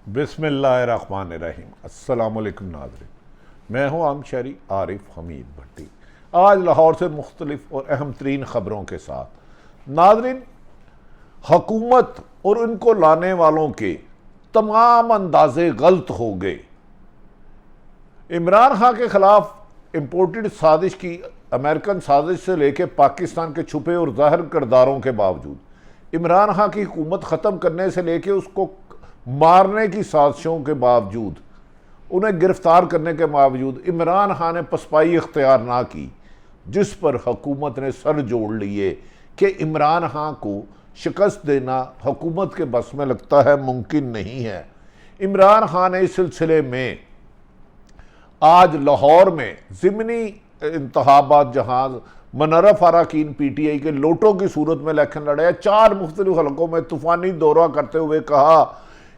बिस्मिल्लाहिर्रहमानिर्रहीम। अस्सलाम वालेकुम नाज़रीन, मैं हूँ आम शहरी आरिफ हमीद भट्टी। आज लाहौर से मुख्तलिफ और अहम तरीन ख़बरों के साथ नाज़रीन, हकूमत और उनको लाने वालों के तमाम अंदाजे गलत हो गए। इमरान खान के खिलाफ इम्पोर्टेड साजिश की, अमेरिकन साजिश से लेकर पाकिस्तान के छुपे और ज़ाहिर किरदारों के बावजूद, इमरान खान की हुकूमत ख़त्म करने से लेकर उसको मारने की साजिशों के बावजूद, उन्हें गिरफ्तार करने के बावजूद इमरान खान ने पसपाई इख्तियार ना की, जिस पर हुकूमत ने सर जोड़ लिए कि इमरान खान को शिकस्त देना हुकूमत के बस में लगता है मुमकिन नहीं है। इमरान खान ने इस सिलसिले में आज लाहौर में ज़िमनी इंतखाबात जहां मनरफ अरकान PTI के लोटों की सूरत में इलेक्शन लड़े, 4 मुख्तलिफ हलकों में तूफानी दौरा करते हुए कहा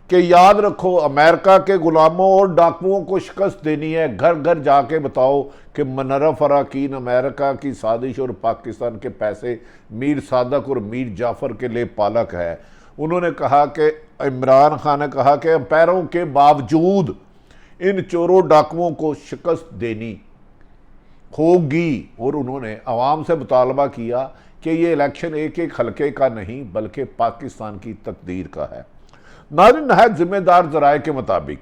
कि याद रखो, अमेरिका के गुलामों और डाकुओं को शिकस्त देनी है। घर घर जाके बताओ कि मनरफ अरकान अमेरिका की साजिश और पाकिस्तान के पैसे मीर सादक और मीर जाफ़र के लिए पालक है। उन्होंने कहा कि इमरान खान ने कहा कि पैरों के बावजूद इन चोरों डाकुओं को शिकस्त देनी होगी, और उन्होंने अवाम से मुतालबा किया कि ये इलेक्शन एक एक हल्के का नहीं बल्कि पाकिस्तान की तकदीर का है। नाज़रीन, नहायत जिम्मेदार ज़राए के मुताबिक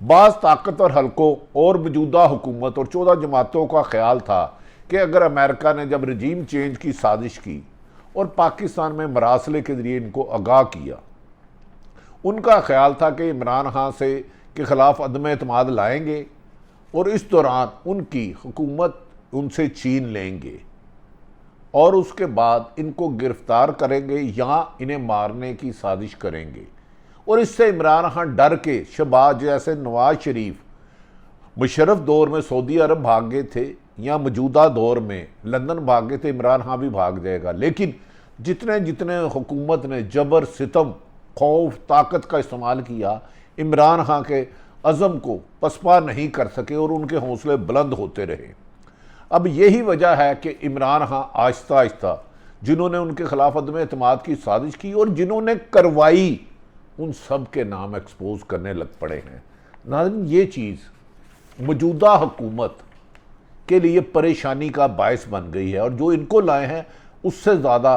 बाज़ ताकतवर हल्कों और मौजूदा हुकूमत और 14 जमातों का ख्याल था कि अगर अमेरिका ने जब रजीम चेंज की साजिश की और पाकिस्तान में मरासले के ज़रिए इनको आगाह किया, उनका ख्याल था कि इमरान खान से के ख़िलाफ़ अदम एतमाद लाएंगे और इस दौरान उनकी हुकूमत उनसे छीन लेंगे और उसके बाद इनको गिरफ्तार करेंगे या इन्हें मारने की साजिश करेंगे। और इससे इमरान खान डर के शहबाज जैसे नवाज शरीफ मुशर्रफ दौर में सऊदी अरब भाग गए थे या मौजूदा दौर में लंदन भाग गए थे, इमरान खान भी भाग जाएगा। लेकिन जितने जितने हुकूमत ने जबर सितम खौफ ताकत का इस्तेमाल किया, इमरान खान के अज़म को पसपा नहीं कर सके और उनके हौसले बुलंद होते रहे। अब यही वजह है कि इमरान खान आहिस्ता आहिस्ता जिन्होंने उनके खिलाफ अदम एतमाद की साजिश की और जिन्होंने करवाई, उन सब के नाम एक्सपोज करने लग पड़े हैं। नाज़रीन, ये चीज़ मौजूदा हुकूमत के लिए परेशानी का बायस बन गई है और जो इनको लाए हैं उससे ज़्यादा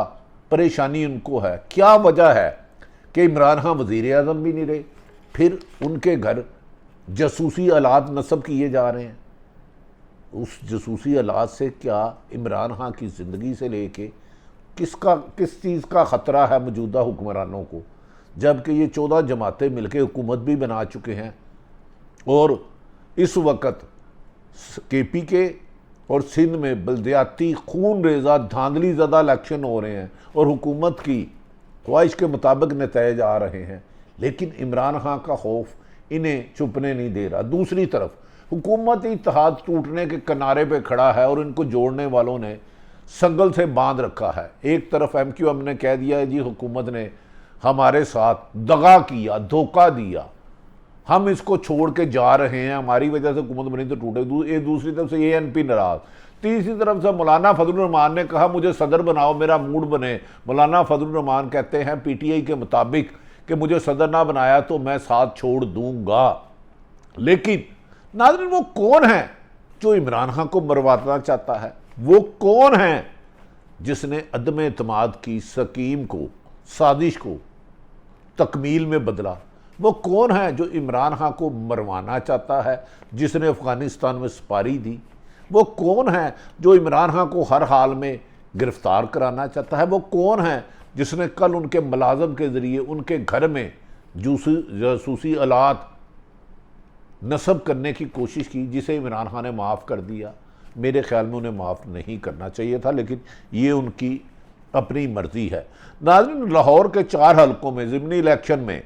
परेशानी उनको है। क्या वजह है कि इमरान खान वज़ीर आज़म भी नहीं रहे, फिर उनके घर जासूसी आलात नस्ब किए जा रहे हैं। उस जासूसी आलात से क्या इमरान खान की ज़िंदगी से लेके किस चीज़ का ख़तरा है मौजूदा हुक्मरानों को, जबकि ये 14 जमातें मिलकर हुकूमत भी बना चुके हैं और इस वक्त KP के और सिंध में बल्दियाती खून रेज़ा धांधली ज़दा इलेक्शन हो रहे हैं और हुकूमत की ख्वाहिश के मुताबिक नतीजे आ रहे हैं। लेकिन इमरान खान का खौफ इन्हें चुपने नहीं दे रहा। दूसरी तरफ हुकूमती इत्तेहाद टूटने के किनारे पे खड़ा है और इनको जोड़ने वालों ने संगल से बांध रखा है। एक तरफ MQM ने कह दिया है जी हुकूमत ने हमारे साथ दगा किया, धोखा दिया, हम इसको छोड़ के जा रहे हैं, हमारी वजह से हुकूमत बनी तो टूटे। दूसरी तरफ से ANP नाराज, तीसरी तरफ से मौलाना फजलुर रहमान ने कहा मुझे सदर बनाओ, मेरा मूड बने। मौलाना फजलुर रहमान कहते हैं PTI के मुताबिक कि मुझे सदर ना बनाया तो मैं साथ छोड़ दूंगा। लेकिन नाज़रीन, वो कौन है जो इमरान खान को मरवाना चाहता है? वो कौन है जिसने अदम एतमाद की स्कीम को, साजिश को तकमील में बदला? वो कौन है जो इमरान खान को मरवाना चाहता है, जिसने अफगानिस्तान में सुपारी दी? वो कौन है जो इमरान खान को हर हाल में गिरफ्तार कराना चाहता है? वो कौन है जिसने कल उनके मुलाजम के ज़रिए उनके घर में जासूसी आलात नस्ब करने की कोशिश की, जिसे इमरान खान ने माफ़ कर दिया? मेरे ख्याल में उन्हें माफ़ नहीं करना चाहिए था, लेकिन ये उनकी अपनी मर्ज़ी है। नाज़रीन, लाहौर के 4 हलकों में ज़िमनी इलेक्शन में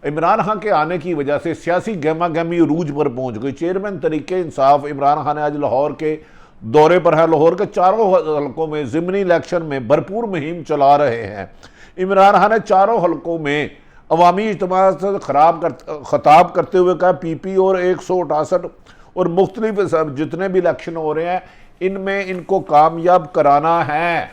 इमरान खान के आने की वजह से सियासी गहमा गहमी अरूज पर पहुँच गई। चेयरमैन तरीके इंसाफ इमरान खान ने आज लाहौर के दौरे पर है। लाहौर के 4 हलकों में ज़िमनी इलेक्शन में भरपूर मुहिम चला रहे हैं। इमरान खान ने 4 हलकों में अवामी इज्तिमा से खिताब करते हुए कहा PP और 168 और मुख्तलिफ जितने भी इलेक्शन हो रहे हैं इनमें इनको कामयाब कराना है।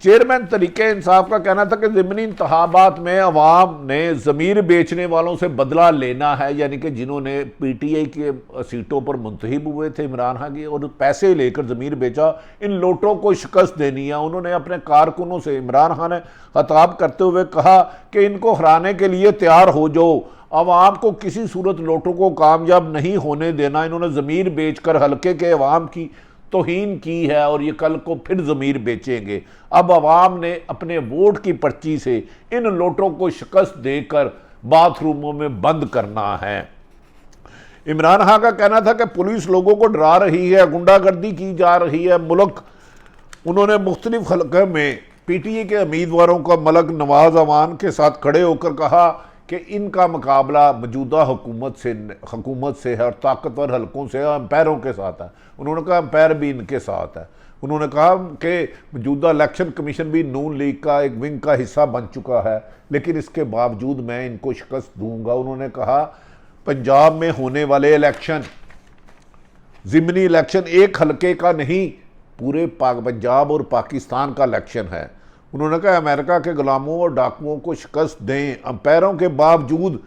चेयरमैन तरीके इंसाफ का कहना था कि ज़िमनी इंतखाबात में अवाम ने ज़मीर बेचने वालों से बदला लेना है, यानी कि जिन्होंने पीटीआई के सीटों पर मुंतखब हुए थे इमरान खान की और पैसे लेकर ज़मीर बेचा, इन लोटों को शिकस्त देनी है। उन्होंने अपने कारकुनों से इमरान खान ने खिताब करते हुए कहा कि इनको हराने के लिए तैयार हो जाओ, अवाम को किसी सूरत लोटों को कामयाब नहीं होने देना। इन्होंने ज़मीर बेचकर हल्के के अवाम की तौहीन की है और ये कल को फिर ज़मीर बेचेंगे। अब अवाम ने अपने वोट की पर्ची से इन लोटों को शिकस्त देकर बाथरूमों में बंद करना है। इमरान खान का कहना था कि पुलिस लोगों को डरा रही है, गुंडागर्दी की जा रही है मुल्क। उन्होंने मुख्तलिफ हलक़े में पीटीए के उम्मीदवारों का मलक नवाज अवान के साथ खड़े होकर कहा कि इनका मुकाबला मौजूदा हुकूमत से है और ताकतवर हलकों से अंपायरों के साथ है। उन्होंने कहा अंपायर भी इनके साथ है। उन्होंने कहा कि मौजूदा इलेक्शन कमीशन भी नून लीग का एक विंग का हिस्सा बन चुका है, लेकिन इसके बावजूद मैं इनको शिकस्त दूंगा। उन्होंने कहा पंजाब में होने वाले इलेक्शन, ज़िमनी इलेक्शन एक हलके का नहीं, पूरे पंजाब और पाकिस्तान का इलेक्शन है। उन्होंने कहा अमेरिका के गुलामों और डाकुओं को शिकस्त दें, अंपायरों के बावजूद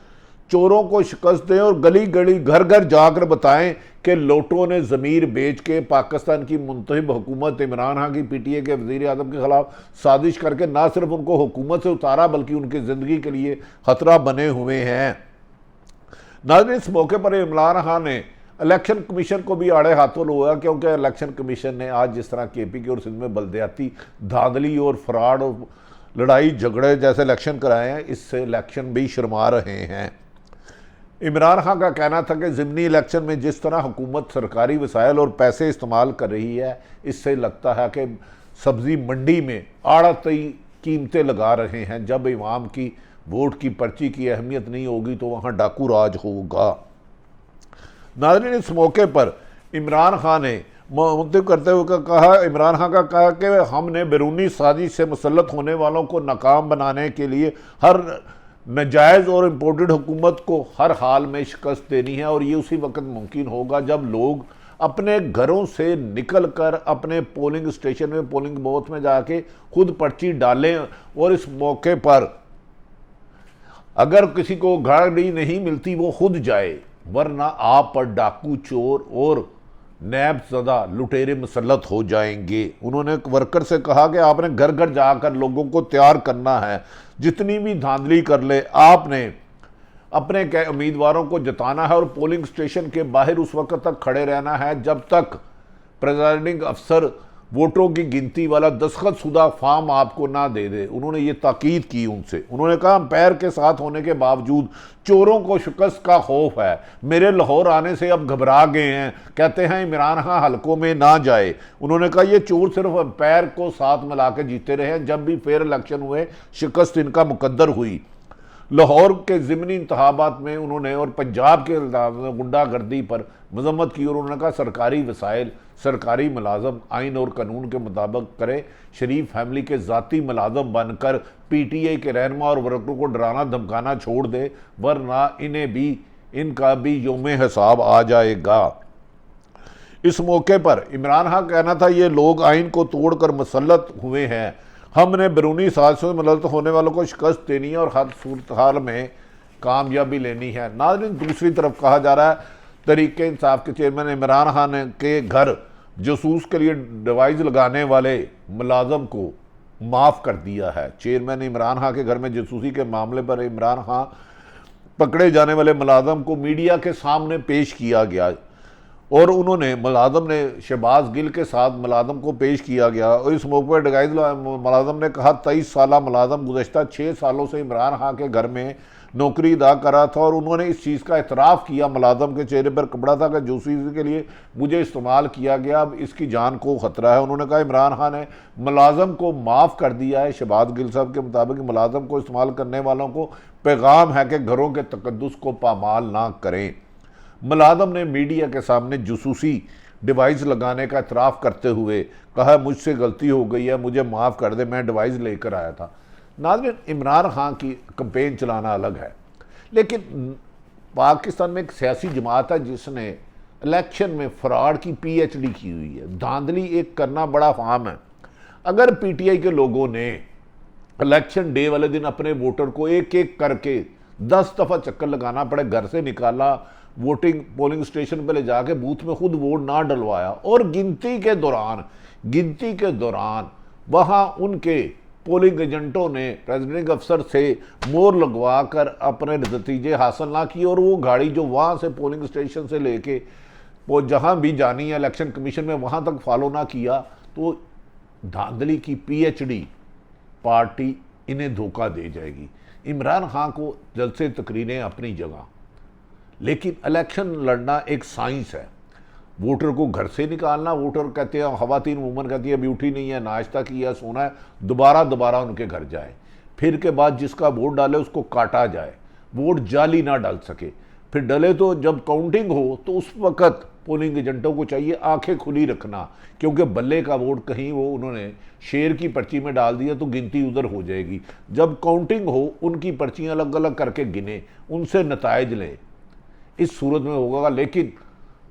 चोरों को शिकस्त दें और गली गली घर घर जाकर बताएं कि लोटों ने ज़मीर बेच के पाकिस्तान की मुंतखब हुकूमत इमरान खान की पीटीए के वज़ीर आज़म के ख़िलाफ़ साजिश करके ना सिर्फ उनको हुकूमत से उतारा बल्कि उनकी ज़िंदगी के लिए ख़तरा बने हुए हैं। नाज़रीन, इस मौके पर इमरान खान ने इलेक्शन कमीशन को भी आड़े हाथों लिया, क्योंकि इलेक्शन कमीशन ने आज जिस तरह केपी के और सिंध में बलदियाती धांधली और फ्रॉड और लड़ाई झगड़े जैसे इलेक्शन कराए हैं, इससे इलेक्शन भी शर्मा रहे हैं। इमरान खान का कहना था कि ज़िमनी इलेक्शन में जिस तरह हुकूमत सरकारी वसाइल और पैसे इस्तेमाल कर रही है, इससे लगता है कि सब्ज़ी मंडी में आड़ती कीमतें लगा रहे हैं। जब इमाम की वोट की पर्ची की अहमियत नहीं होगी तो वहाँ डाकू राज होगा। नाज़रीन, इस मौके पर इमरान खान ने मुंतखब करते हुए कहा, इमरान खान का कहा कि हमने बैरूनी साजिश से मुसल्लत होने वालों को नाकाम बनाने के लिए हर नाजायज़ और इम्पोर्टेड हुकूमत को हर हाल में शिकस्त देनी है और ये उसी वक्त मुमकिन होगा जब लोग अपने घरों से निकल कर अपने पोलिंग स्टेशन में, पोलिंग बूथ में जाके खुद पर्ची डालें। और इस मौके पर अगर किसी को गाड़ी नहीं मिलती वो खुद जाए, वरना आप पर डाकू, चोर और नैब ज़दा लुटेरे मुसल्लत हो जाएंगे। उन्होंने वर्कर से कहा कि आपने घर घर जाकर लोगों को तैयार करना है, जितनी भी धांधली कर ले आपने अपने उम्मीदवारों को जताना है और पोलिंग स्टेशन के बाहर उस वक्त तक खड़े रहना है जब तक प्रिजाइडिंग अफसर वोटों की गिनती वाला दस्तखत शुदा फार्म आपको ना दे दे। उन्होंने ये ताकीद की उनसे। उन्होंने कहा अंपायर के साथ होने के बावजूद चोरों को शिकस्त का खौफ है। मेरे लाहौर आने से अब घबरा गए हैं, कहते हैं इमरान खान हलकों में ना जाए। उन्होंने कहा ये चोर सिर्फ अंपायर को साथ मिला के जीते रहे हैं, जब भी फेयर इलेक्शन हुए शिकस्त इनका मुकद्दर हुई। लाहौर के ज़िमनी इंतखाबात में उन्होंने और पंजाब के गुंडागर्दी पर मजम्मत की और उन्होंने कहा सरकारी वसाइल सरकारी मुलाजम आइन और कानून के मुताबिक करे, शरीफ फैमिली के ज़ाती मुलाजम बनकर पीटीआई के रहनुमा और वर्करों को डराना धमकाना छोड़ दे, वरना इनका भी यौम हिसाब आ जाएगा। इस मौके पर इमरान खान कहना था ये लोग आइन को तोड़कर मुसल्लत हुए हैं, हमने बैरूनी साजिशों से मुसल्लत होने वालों को शिकस्त देनी है और हर सूरत हाल में कामयाबी लेनी है। नाज़रीन, दूसरी तरफ कहा जा रहा है तरीके इंसाफ के चेयरमैन इमरान खान के घर जासूस के लिए डिवाइस लगाने वाले मुलाजम को माफ़ कर दिया है। चेयरमैन इमरान खान के घर में जासूसी के मामले पर इमरान खान पकड़े जाने वाले मुलाजम को मीडिया के सामने पेश किया गया और उन्होंने मुलाजम ने शहबाज गिल के साथ मुलाजम को पेश किया गया और इस मौके पर डिवाइस मुलाजम ने कहा 23 साला मुलाजम गुज़श्ता 6 सालों से इमरान खान के घर में नौकरी अदा कर रहा था और उन्होंने इस चीज़ का एतराफ़ किया, मुलाजम के चेहरे पर कपड़ा था कि जासूसी के लिए मुझे इस्तेमाल किया गया, अब इसकी जान को ख़तरा है। उन्होंने कहा इमरान खान ने मुलाजम को माफ़ कर दिया है। शहबाज गिल साहब के मुताबिक मुलाजम को इस्तेमाल करने वालों को पैगाम है कि घरों के तकद्दुस को पामाल ना करें। मुलाजम ने मीडिया के सामने जासूसी डिवाइस लगाने का एतराफ़ करते हुए कहा मुझसे गलती हो गई है, मुझे माफ़ कर दे, मैं डिवाइस लेकर आया था। नाज़रीन, इमरान खान की कंपेन चलाना अलग है, लेकिन पाकिस्तान में एक सियासी जमात है जिसने इलेक्शन में फ्रॉड की पीएचडी की हुई है। धांधली एक करना बड़ा फाम है। अगर पीटीआई के लोगों ने इलेक्शन डे वाले दिन अपने वोटर को एक एक करके 10 दफा चक्कर लगाना पड़े, घर से निकाला, वोटिंग पोलिंग स्टेशन पे ले जाके बूथ में खुद वोट ना डलवाया, और गिनती के दौरान वहां उनके पोलिंग एजेंटों ने प्रेसिडेंट अफसर से मोहर लगवा कर अपने नतीजे हासिल ना किए, और वो गाड़ी जो वहां से पोलिंग स्टेशन से लेके वो जहां भी जानी है इलेक्शन कमीशन में वहां तक फॉलो ना किया, तो धांधली की पीएचडी पार्टी इन्हें धोखा दे जाएगी। इमरान खान को जलसे तकरीरें अपनी जगह, लेकिन इलेक्शन लड़ना एक साइंस है। वोटर को घर से निकालना, वोटर कहते हैं, खवातीन वुमन कहती है अभी उठी नहीं है, नाश्ता किया, सोना है, दोबारा उनके घर जाए, फिर के बाद जिसका वोट डाले उसको काटा जाए, वोट जाली ना डाल सके, फिर डले तो जब काउंटिंग हो तो उस वक्त पोलिंग एजेंटों को चाहिए आंखें खुली रखना, क्योंकि बल्ले का वोट कहीं वो उन्होंने शेर की पर्ची में डाल दिया तो गिनती उधर हो जाएगी। जब काउंटिंग हो उनकी पर्चियां अलग अलग करके गिने, उनसे नताइज लें, इस सूरत में होगा। लेकिन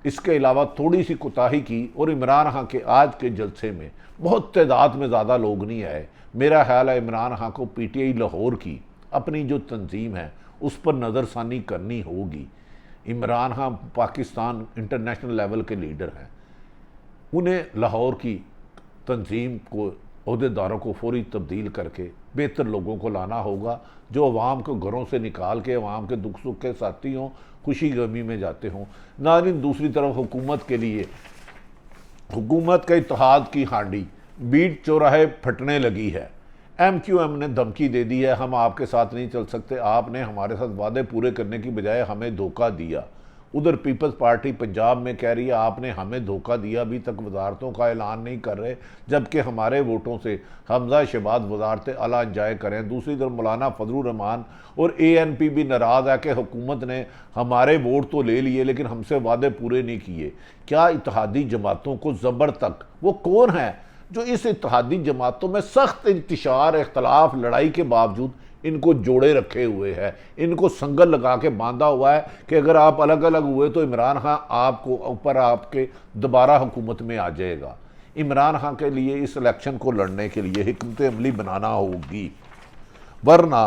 इसके अलावा थोड़ी सी कोताही की, और इमरान खान के आज के जलसे में बहुत तादाद में ज़्यादा लोग नहीं आए। मेरा ख्याल है इमरान खान को पीटीआई लाहौर की अपनी जो तंजीम है उस पर नज़रसानी करनी होगी। इमरान खान पाकिस्तान इंटरनेशनल लेवल के लीडर हैं, उन्हें लाहौर की तंजीम को, अहदेदारों को फौरी तब्दील करके बेहतर लोगों को लाना होगा, जो अवाम को घरों से निकाल के अवाम के दुख सुख के साथी हों, खुशी गमी में जाते हों। नाज़रीन, दूसरी तरफ हुकूमत के लिए हुकूमत के इत्तेहाद की हांडी बीट चौराहे फटने लगी है। एमक्यूएम ने धमकी दे दी है, हम आपके साथ नहीं चल सकते, आपने हमारे साथ वादे पूरे करने की बजाय हमें धोखा दिया। उधर पीपल्स पार्टी पंजाब में कह रही है आपने हमें धोखा दिया, अभी तक वजारतों का ऐलान नहीं कर रहे, जबकि हमारे वोटों से हमजा शहबाज वजारत आला जाए करें। दूसरी तरफ मौलाना फजलुर रहमान और एएनपी भी नाराज़ है कि हुकूमत ने हमारे वोट तो ले लिए लेकिन हमसे वादे पूरे नहीं किए। क्या इत्तेहादी जमातों को ज़बर तक, वो कौन है जो इस इत्तेहादी जमातों में सख्त इंतशार, इख्तलाफ, लड़ाई के बावजूद इनको जोड़े रखे हुए है, इनको संगल लगा के बांधा हुआ है कि अगर आप अलग अलग हुए तो इमरान खान आपको ऊपर आपके दोबारा हुकूमत में आ जाएगा। इमरान खान के लिए इस इलेक्शन को लड़ने के लिए हिकमत अमली बनाना होगी, वरना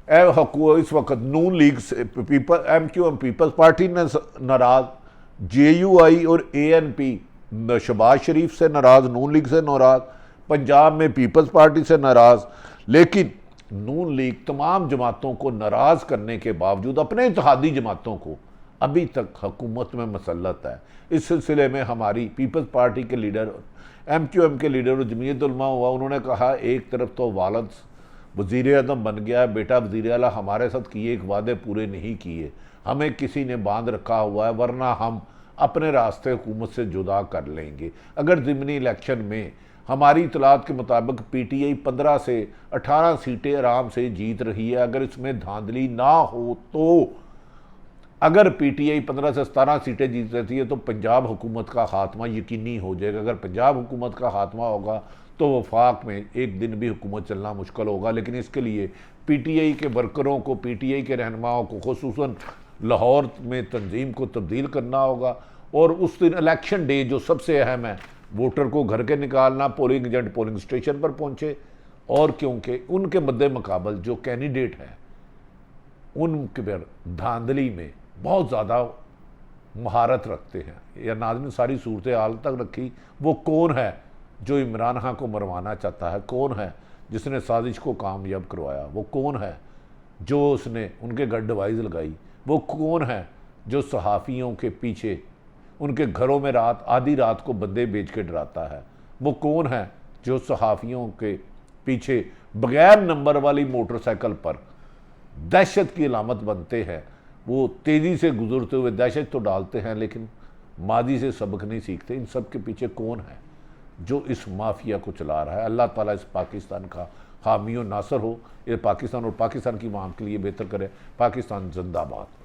इस वक्त नून लीग से एमक्यूएम पीपल्स पार्टी ने नाराज, जेयूआई और एएनपी शहबाज शरीफ से नाराज, नून लीग से नाराज, पंजाब में पीपल्स पार्टी से नाराज। लेकिन नून लीग तमाम जमातों को नाराज़ करने के बावजूद अपने इत्तेहादी जमातों को अभी तक हुकूमत में मसल्लत है। इस सिलसिले में हमारी पीपल्स पार्टी के लीडर, एमक्यूएम के लीडर और जमीयत उलमा हुआ, उन्होंने कहा एक तरफ तो वालद वज़ीर आज़म बन गया, बेटा वज़ीर आला हमारे साथ किए एक वादे पूरे नहीं किए, हमें किसी ने बांध रखा हुआ है, वरना हम अपने रास्ते हुकूमत से जुदा कर लेंगे। अगर ज़िमनी इलेक्शन में हमारी इतलात के मुताबिक पीटीआई 15 से 18 सीटें आराम से जीत रही है, अगर इसमें धांधली ना हो तो, अगर पीटीआई 15 से 17 सीटें जीत रही है तो पंजाब हुकूमत का खात्मा यकीनी हो जाएगा। अगर पंजाब हुकूमत का खात्मा होगा तो वफाक में एक दिन भी हुकूमत चलना मुश्किल होगा। लेकिन इसके लिए पीटीआई के वर्करों को, पीटीआई के रहनुमाओं को, खुसूसन लाहौर में तंजीम को तब्दील करना होगा, और उस दिन इलेक्शन डे जो सबसे अहम है, वोटर को घर के निकालना, पोलिंग एजेंट पोलिंग स्टेशन पर पहुंचे, और क्योंकि उनके मद्दे मुकाबल जो कैंडिडेट हैं उनके पर धांधली में बहुत ज़्यादा महारत रखते हैं, या नाज़रीन सारी सूरत हाल तक रखी, वो कौन है जो इमरान खान को मरवाना चाहता है, कौन है जिसने साजिश को कामयाब करवाया, वो कौन है जो उसने उनके घर डिवाइस लगाई, वो कौन है जो सहाफ़ियों के पीछे उनके घरों में रात आधी रात को बंदे बेच के डराता है, वो कौन है जो सहाफ़ियों के पीछे बगैर नंबर वाली मोटरसाइकिल पर दहशत की अलामत बनते हैं। वो तेज़ी से गुजरते हुए दहशत तो डालते हैं लेकिन मादी से सबक नहीं सीखते। इन सब के पीछे कौन है जो इस माफिया को चला रहा है? अल्लाह ताला इस पाकिस्तान का हामी और नासर हो, ये पाकिस्तान और पाकिस्तान की आवाम के लिए बेहतर करे। पाकिस्तान जिंदाबाद।